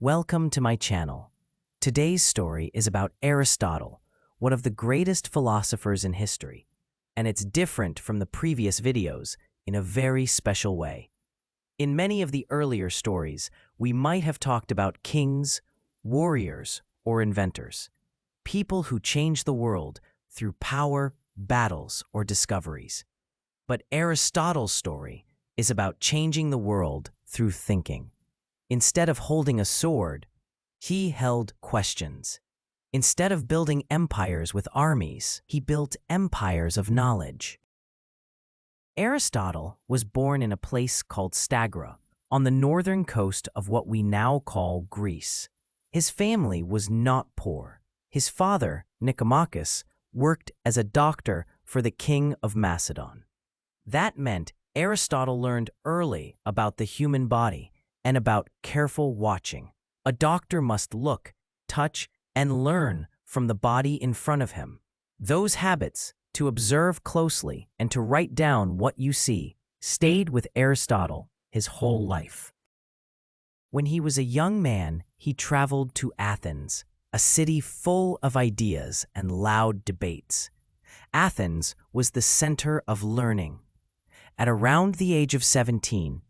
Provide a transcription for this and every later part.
Welcome to my channel. Today's story is about Aristotle, one of the greatest philosophers in history, and it's different from the previous videos in a very special way. In many of the earlier stories, we might have talked about kings, warriors, or inventors, people who changed the world through power, battles, or discoveries. But Aristotle's story is about changing the world through thinking. Instead of holding a sword, he held questions. Instead of building empires with armies, he built empires of knowledge. Aristotle was born in a place called Stagira, on the northern coast of what we now call Greece. His family was not poor. His father, Nicomachus, worked as a doctor for the king of Macedon. That meant Aristotle learned early about the human body and about careful watching. A doctor must look, touch, and learn from the body in front of him. Those habits, to observe closely and to write down what you see, stayed with Aristotle his whole life. When he was a young man, he traveled to Athens, a city full of ideas and loud debates. Athens was the center of learning. At around the age of 17,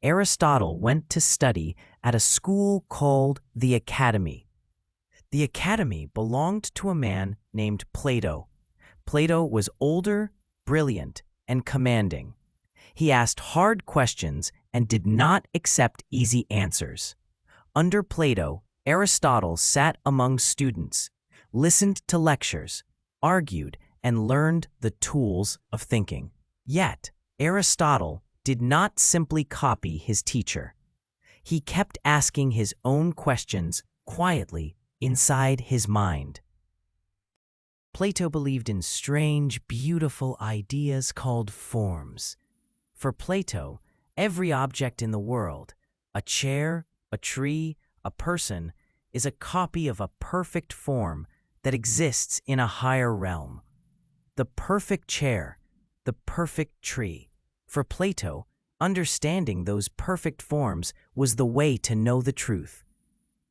Aristotle went to study at a school called the Academy. The Academy belonged to a man named Plato. Plato was older, brilliant, and commanding. He asked hard questions and did not accept easy answers. Under Plato, Aristotle sat among students, listened to lectures, argued, and learned the tools of thinking. Yet, Aristotle did not simply copy his teacher. He kept asking his own questions quietly inside his mind. Plato believed in strange, beautiful ideas called forms. For Plato, every object in the world, a chair, a tree, a person, is a copy of a perfect form that exists in a higher realm. The perfect chair, the perfect tree. For Plato, understanding those perfect forms was the way to know the truth.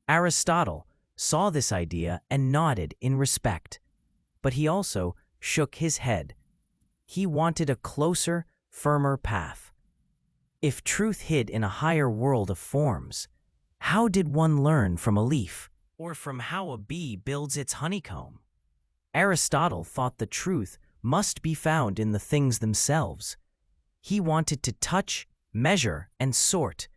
Aristotle saw this idea and nodded in respect, but he also shook his head. He wanted a closer, firmer path. If truth hid in a higher world of forms, how did one learn from a leaf, or from how a bee builds its honeycomb? Aristotle thought the truth must be found in the things themselves. He wanted to touch, measure, and sort.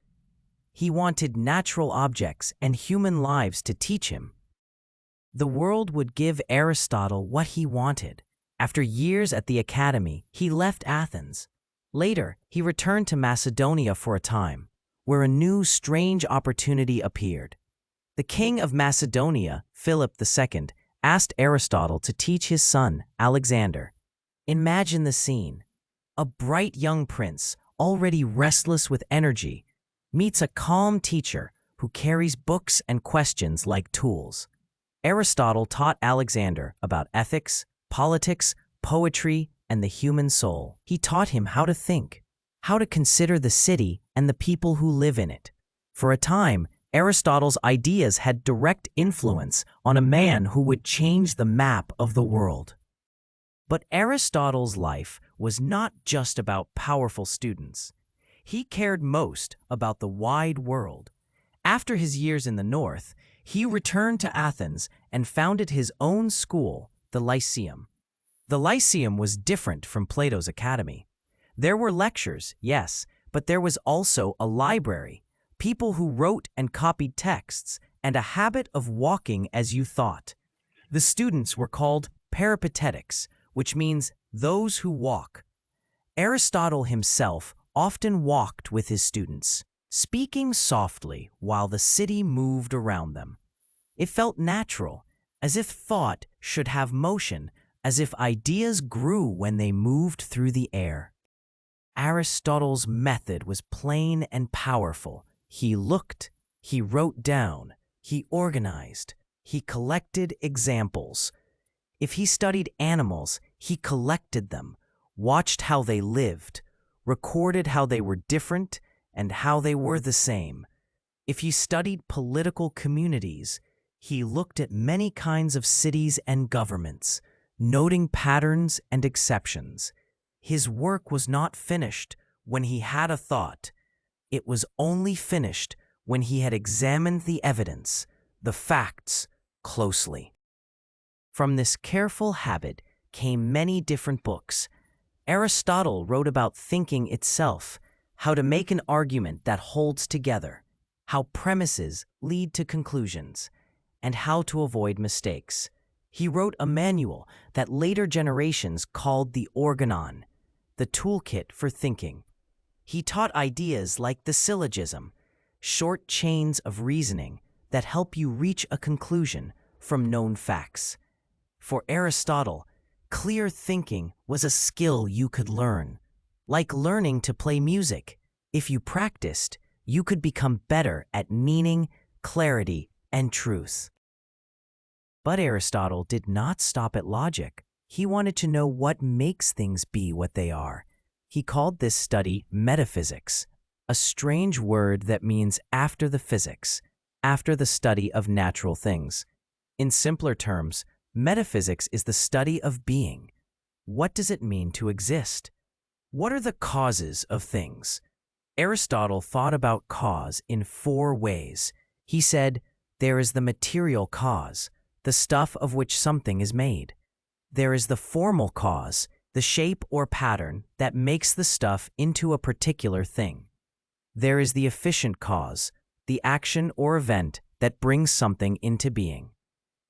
He wanted natural objects and human lives to teach him. The world would give Aristotle what he wanted. After years at the Academy, he left Athens. Later, he returned to Macedonia for a time, where a new, strange opportunity appeared. The king of Macedonia, Philip II, asked Aristotle to teach his son, Alexander. Imagine the scene. A bright young prince, already restless with energy, meets a calm teacher who carries books and questions like tools. Aristotle taught Alexander about ethics, politics, poetry, and the human soul. He taught him how to think, how to consider the city and the people who live in it. For a time, Aristotle's ideas had direct influence on a man who would change the map of the world. But Aristotle's life was not just about powerful students. He cared most about the wide world. After his years in the north, he returned to Athens and founded his own school, the Lyceum. The Lyceum was different from Plato's Academy. There were lectures, yes, but there was also a library, people who wrote and copied texts, and a habit of walking as you thought. The students were called peripatetics, which means those who walk. Aristotle himself often walked with his students, speaking softly while the city moved around them. It felt natural, as if thought should have motion, as if ideas grew when they moved through the air. Aristotle's method was plain and powerful. He looked, he wrote down, he organized, he collected examples. If he studied animals, he collected them, watched how they lived, recorded how they were different and how they were the same. If he studied political communities, he looked at many kinds of cities and governments, noting patterns and exceptions. His work was not finished when he had a thought. It was only finished when he had examined the evidence, the facts, closely. From this careful habit came many different books. Aristotle wrote about thinking itself, how to make an argument that holds together, how premises lead to conclusions, and how to avoid mistakes. He wrote a manual that later generations called the Organon, the toolkit for thinking. He taught ideas like the syllogism, short chains of reasoning that help you reach a conclusion from known facts. For Aristotle, clear thinking was a skill you could learn. Like learning to play music, if you practiced, you could become better at meaning, clarity, and truth. But Aristotle did not stop at logic. He wanted to know what makes things be what they are. He called this study metaphysics, a strange word that means after the physics, after the study of natural things. In simpler terms, metaphysics is the study of being. What does it mean to exist? What are the causes of things? Aristotle thought about cause in 4 ways. He said, there is the material cause, the stuff of which something is made. There is the formal cause, the shape or pattern that makes the stuff into a particular thing. There is the efficient cause, the action or event that brings something into being.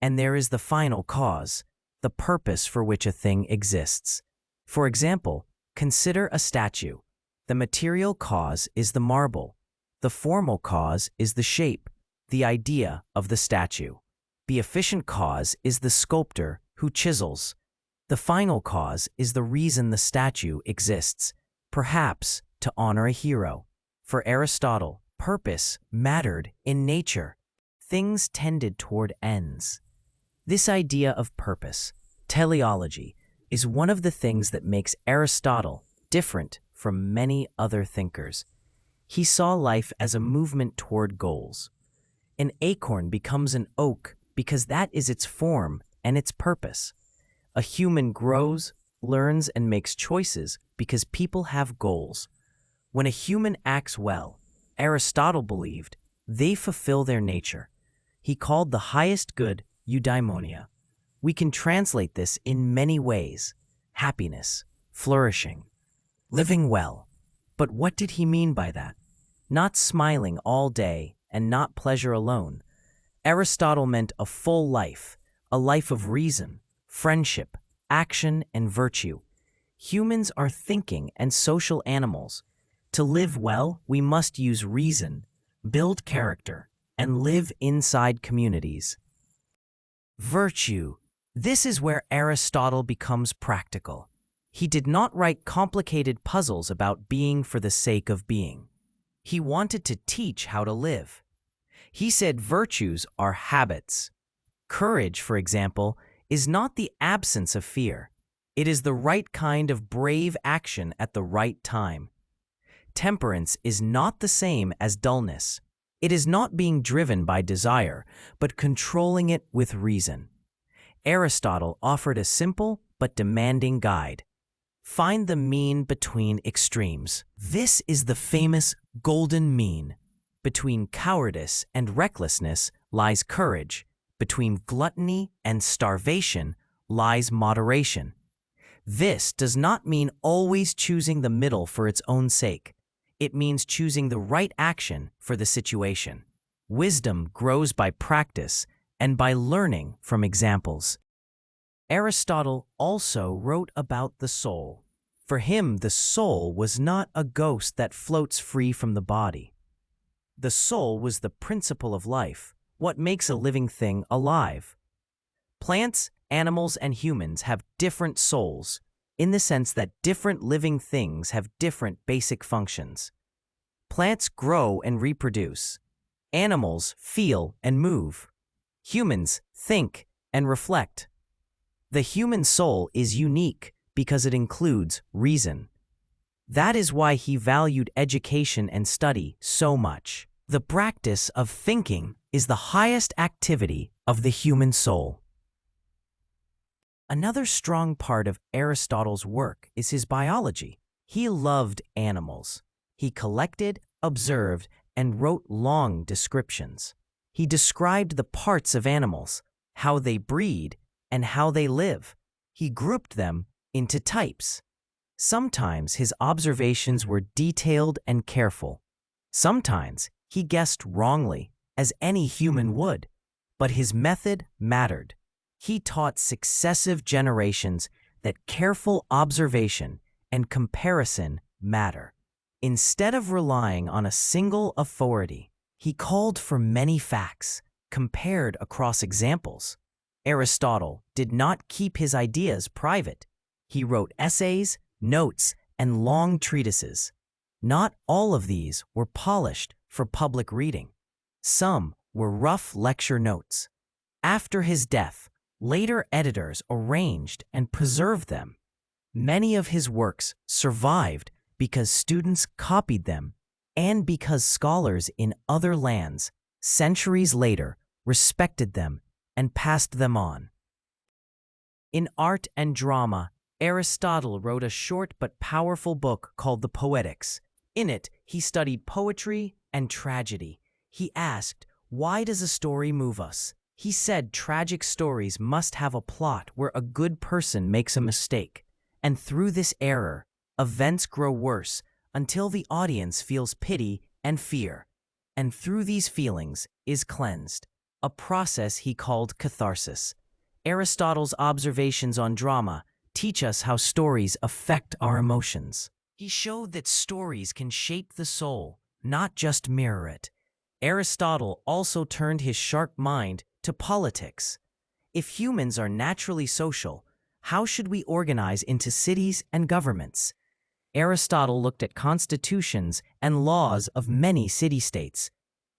And there is the final cause, the purpose for which a thing exists. For example, consider a statue. The material cause is the marble. The formal cause is the shape, the idea of the statue. The efficient cause is the sculptor who chisels. The final cause is the reason the statue exists, perhaps to honor a hero. For Aristotle, purpose mattered in nature. Things tended toward ends. This idea of purpose, teleology, is one of the things that makes Aristotle different from many other thinkers. He saw life as a movement toward goals. An acorn becomes an oak because that is its form and its purpose. A human grows, learns, and makes choices because people have goals. When a human acts well, Aristotle believed, they fulfill their nature. He called the highest good eudaimonia. We can translate this in many ways: happiness, flourishing, living well. But what did he mean by that? Not smiling all day and not pleasure alone. Aristotle meant a full life, a life of reason, friendship, action, and virtue. Humans are thinking and social animals. To live well, we must use reason, build character, and live inside communities. Virtue. This is where Aristotle becomes practical. He did not write complicated puzzles about being for the sake of being. He wanted to teach how to live. He said virtues are habits. Courage, for example, is not the absence of fear. It is the right kind of brave action at the right time. Temperance is not the same as dullness. It is not being driven by desire, but controlling it with reason. Aristotle offered a simple but demanding guide. Find the mean between extremes. This is the famous golden mean. Between cowardice and recklessness lies courage. Between gluttony and starvation lies moderation. This does not mean always choosing the middle for its own sake. It means choosing the right action for the situation. Wisdom grows by practice and by learning from examples. Aristotle also wrote about the soul. For him, the soul was not a ghost that floats free from the body. The soul was the principle of life, what makes a living thing alive. Plants, animals, and humans have different souls, in the sense that different living things have different basic functions. Plants grow and reproduce. Animals feel and move. Humans think and reflect. The human soul is unique because it includes reason. That is why he valued education and study so much. The practice of thinking is the highest activity of the human soul. Another strong part of Aristotle's work is his biology. He loved animals. He collected, observed, and wrote long descriptions. He described the parts of animals, how they breed, and how they live. He grouped them into types. Sometimes his observations were detailed and careful. Sometimes he guessed wrongly, as any human would. But his method mattered. He taught successive generations that careful observation and comparison matter. Instead of relying on a single authority, he called for many facts, compared across examples. Aristotle did not keep his ideas private. He wrote essays, notes, and long treatises. Not all of these were polished for public reading. Some were rough lecture notes. After his death, later editors arranged and preserved them. Many of his works survived because students copied them and because scholars in other lands, centuries later, respected them and passed them on. In art and drama, Aristotle wrote a short but powerful book called the Poetics. In it, he studied poetry and tragedy. He asked, "Why does a story move us?" He said tragic stories must have a plot where a good person makes a mistake, and through this error, events grow worse until the audience feels pity and fear, and through these feelings is cleansed, a process he called catharsis. Aristotle's observations on drama teach us how stories affect our emotions. He showed that stories can shape the soul, not just mirror it. Aristotle also turned his sharp mind to politics. If humans are naturally social, how should we organize into cities and governments? Aristotle looked at constitutions and laws of many city-states.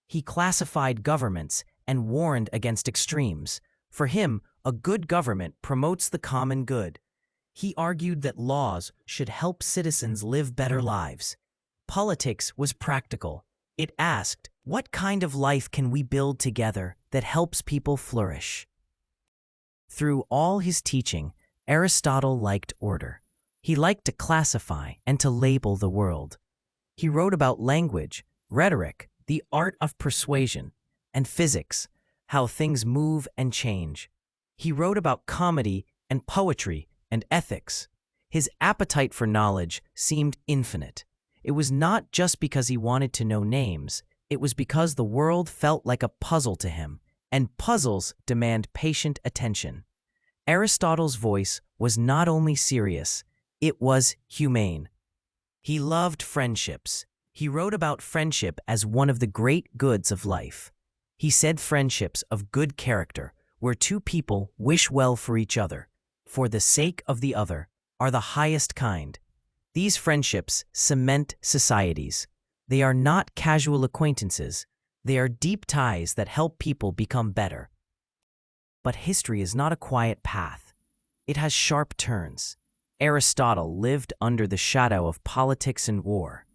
He classified governments and warned against extremes. For him, a good government promotes the common good. He argued that laws should help citizens live better lives. Politics was practical. It asked, what kind of life can we build together that helps people flourish? Through all his teaching, Aristotle liked order. He liked to classify and to label the world. He wrote about language, rhetoric, the art of persuasion, and physics, how things move and change. He wrote about comedy and poetry and ethics. His appetite for knowledge seemed infinite. It was not just because he wanted to know names. It was because the world felt like a puzzle to him, and puzzles demand patient attention. Aristotle's voice was not only serious, it was humane. He loved friendships. He wrote about friendship as one of the great goods of life. He said friendships of good character, where two people wish well for each other, for the sake of the other, are the highest kind. These friendships cement societies. They are not casual acquaintances. They are deep ties that help people become better. But history is not a quiet path. It has sharp turns. Aristotle lived under the shadow of politics and war.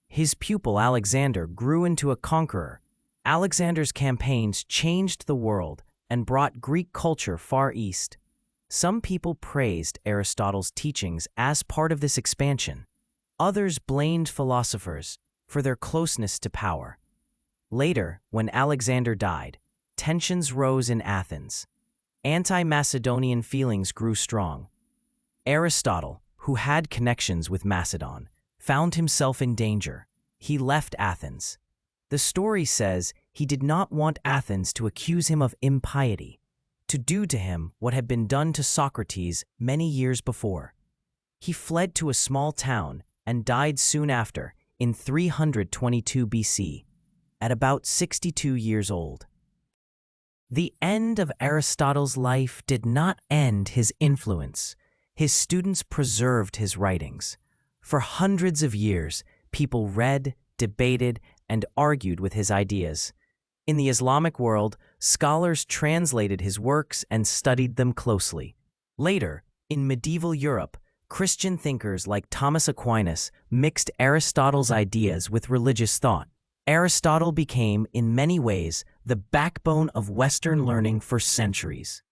His pupil Alexander grew into a conqueror. Alexander's campaigns changed the world and brought Greek culture far east. Some people praised Aristotle's teachings as part of this expansion. Others blamed philosophers for their closeness to power. Later, when Alexander died, tensions rose in Athens. Anti-Macedonian feelings grew strong. Aristotle, who had connections with Macedon, found himself in danger. He left Athens. The story says he did not want Athens to accuse him of impiety, to do to him what had been done to Socrates many years before. He fled to a small town and died soon after, in 322 BC, at about 62 years old. The end of Aristotle's life did not end his influence. His students preserved his writings. For hundreds of years, people read, debated, and argued with his ideas. In the Islamic world, scholars translated his works and studied them closely. Later, in medieval Europe, Christian thinkers like Thomas Aquinas mixed Aristotle's ideas with religious thought. Aristotle became, in many ways, the backbone of Western learning for centuries.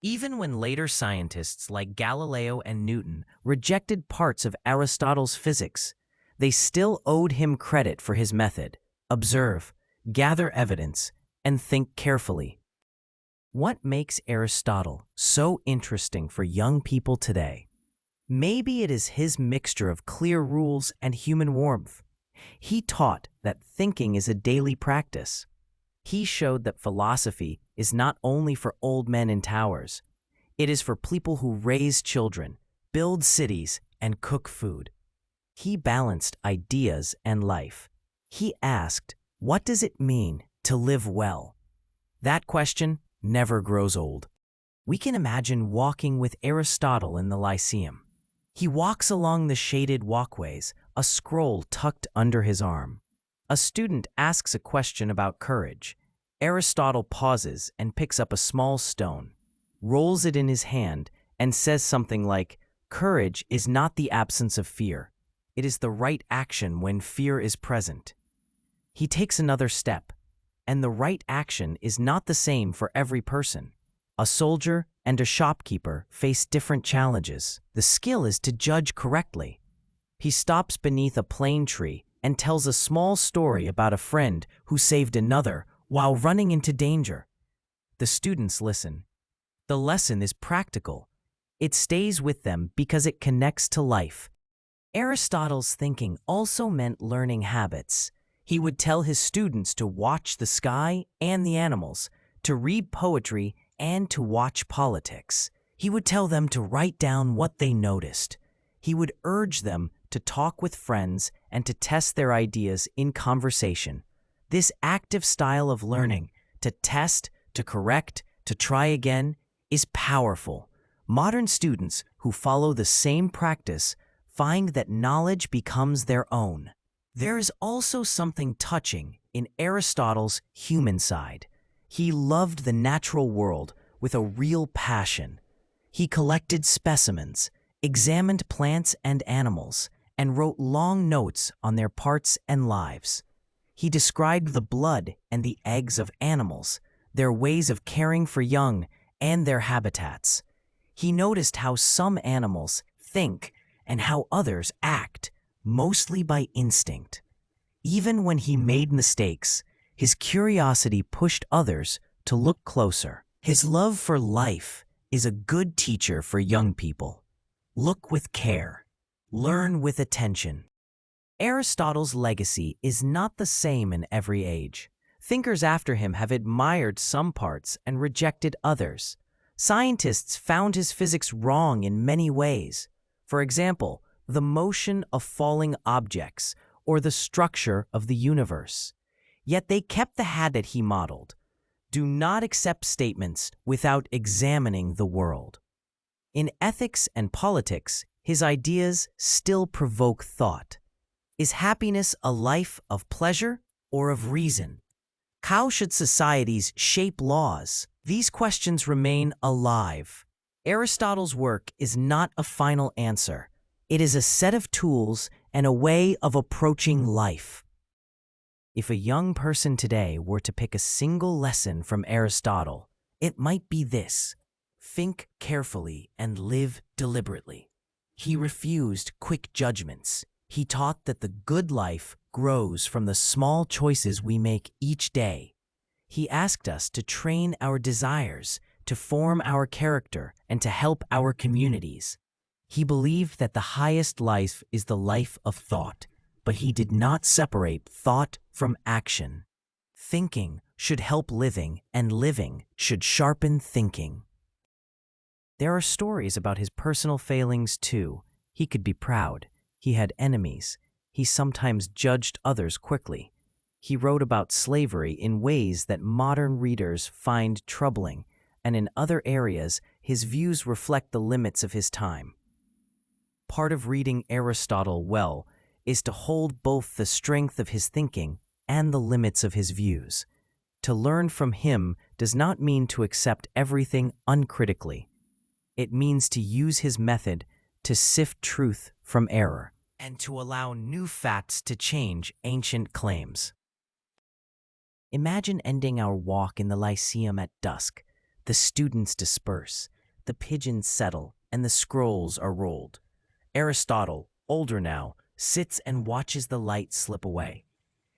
Even when later scientists like Galileo and Newton rejected parts of Aristotle's physics, they still owed him credit for his method: observe, gather evidence, and think carefully. What makes Aristotle so interesting for young people today? Maybe it is his mixture of clear rules and human warmth. He taught that thinking is a daily practice. He showed that philosophy is not only for old men in towers. It is for people who raise children, build cities, and cook food. He balanced ideas and life. He asked, what does it mean to live well? That question never grows old. We can imagine walking with Aristotle in the Lyceum. He walks along the shaded walkways, a scroll tucked under his arm. A student asks a question about courage. Aristotle pauses and picks up a small stone, rolls it in his hand, and says something like, "Courage is not the absence of fear. It is the right action when fear is present." He takes another step, and the right action is not the same for every person. A soldier and a shopkeeper face different challenges. The skill is to judge correctly. He stops beneath a plane tree and tells a small story about a friend who saved another while running into danger. The students listen. The lesson is practical. It stays with them because it connects to life. Aristotle's thinking also meant learning habits. He would tell his students to watch the sky and the animals, to read poetry, and to watch politics. He would tell them to write down what they noticed. He would urge them to talk with friends and to test their ideas in conversation. This active style of learning, to test, to correct, to try again, is powerful. Modern students who follow the same practice find that knowledge becomes their own. There is also something touching in Aristotle's human side. He loved the natural world with a real passion. He collected specimens, examined plants and animals, and wrote long notes on their parts and lives. He described the blood and the eggs of animals, their ways of caring for young, and their habitats. He noticed how some animals think and how others act, mostly by instinct. Even when he made mistakes, his curiosity pushed others to look closer. His love for life is a good teacher for young people. Look with care. Learn with attention. Aristotle's legacy is not the same in every age. Thinkers after him have admired some parts and rejected others. Scientists found his physics wrong in many ways. For example, the motion of falling objects or the structure of the universe. Yet they kept the habit he modeled. Do not accept statements without examining the world. In ethics and politics, his ideas still provoke thought. Is happiness a life of pleasure or of reason? How should societies shape laws? These questions remain alive. Aristotle's work is not a final answer. It is a set of tools and a way of approaching life. If a young person today were to pick a single lesson from Aristotle, it might be this: think carefully and live deliberately. He refused quick judgments. He taught that the good life grows from the small choices we make each day. He asked us to train our desires, to form our character, and to help our communities. He believed that the highest life is the life of thought, but he did not separate thought from action. Thinking should help living, and living should sharpen thinking. There are stories about his personal failings too. He could be proud. He had enemies. He sometimes judged others quickly. He wrote about slavery in ways that modern readers find troubling, and in other areas, his views reflect the limits of his time. Part of reading Aristotle well is to hold both the strength of his thinking and the limits of his views. To learn from him does not mean to accept everything uncritically. It means to use his method to sift truth from error and to allow new facts to change ancient claims. Imagine ending our walk in the Lyceum at dusk. The students disperse, the pigeons settle, and the scrolls are rolled. Aristotle, older now, sits and watches the light slip away.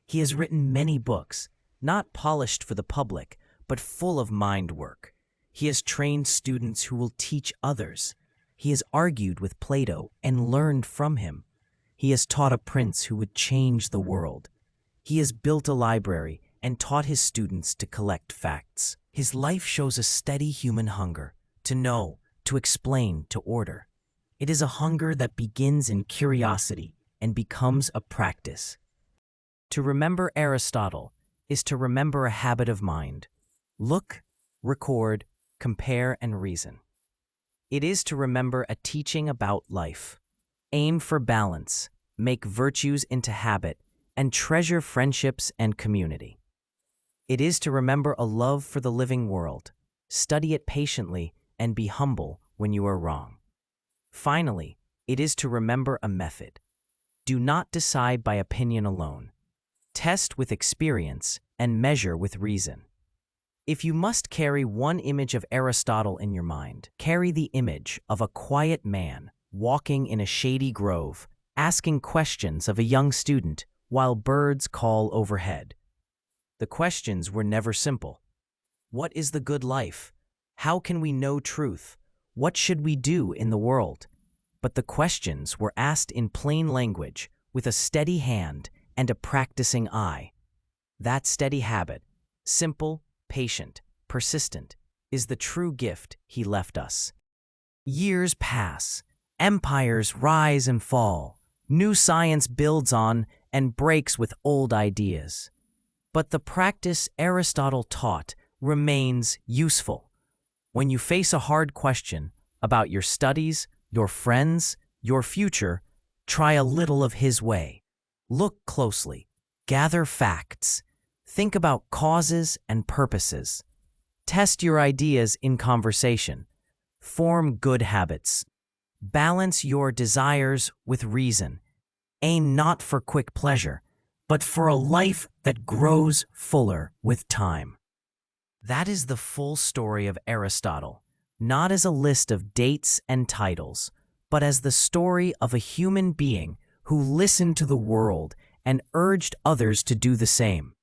He has written many books, not polished for the public, but full of mind work. He has trained students who will teach others. He has argued with Plato and learned from him. He has taught a prince who would change the world. He has built a library and taught his students to collect facts. His life shows a steady human hunger, to know, to explain, to order. It is a hunger that begins in curiosity and becomes a practice. To remember Aristotle is to remember a habit of mind. Look, record, compare, and reason. It is to remember a teaching about life. Aim for balance, make virtues into habit, and treasure friendships and community. It is to remember a love for the living world. Study it patiently and be humble when you are wrong. Finally, it is to remember a method. Do not decide by opinion alone. Test with experience and measure with reason. If you must carry one image of Aristotle in your mind, carry the image of a quiet man walking in a shady grove, asking questions of a young student while birds call overhead. The questions were never simple. What is the good life? How can we know truth? What should we do in the world? But the questions were asked in plain language, with a steady hand and a practicing eye. That steady habit, simple, patient, persistent, is the true gift he left us. Years pass, empires rise and fall, new science builds on and breaks with old ideas. But the practice Aristotle taught remains useful. When you face a hard question about your studies, your friends, your future, try a little of his way. Look closely, gather facts, think about causes and purposes. Test your ideas in conversation. Form good habits. Balance your desires with reason. Aim not for quick pleasure, but for a life that grows fuller with time. That is the full story of Aristotle, not as a list of dates and titles, but as the story of a human being who listened to the world and urged others to do the same.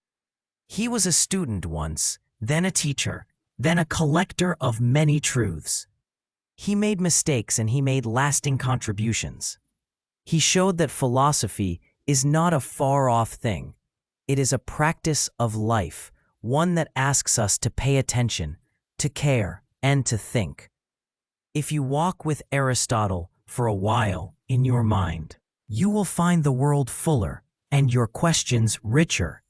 He was a student once, then a teacher, then a collector of many truths. He made mistakes and he made lasting contributions. He showed that philosophy is not a far-off thing. It is a practice of life, one that asks us to pay attention, to care, and to think. If you walk with Aristotle for a while in your mind, you will find the world fuller and your questions richer.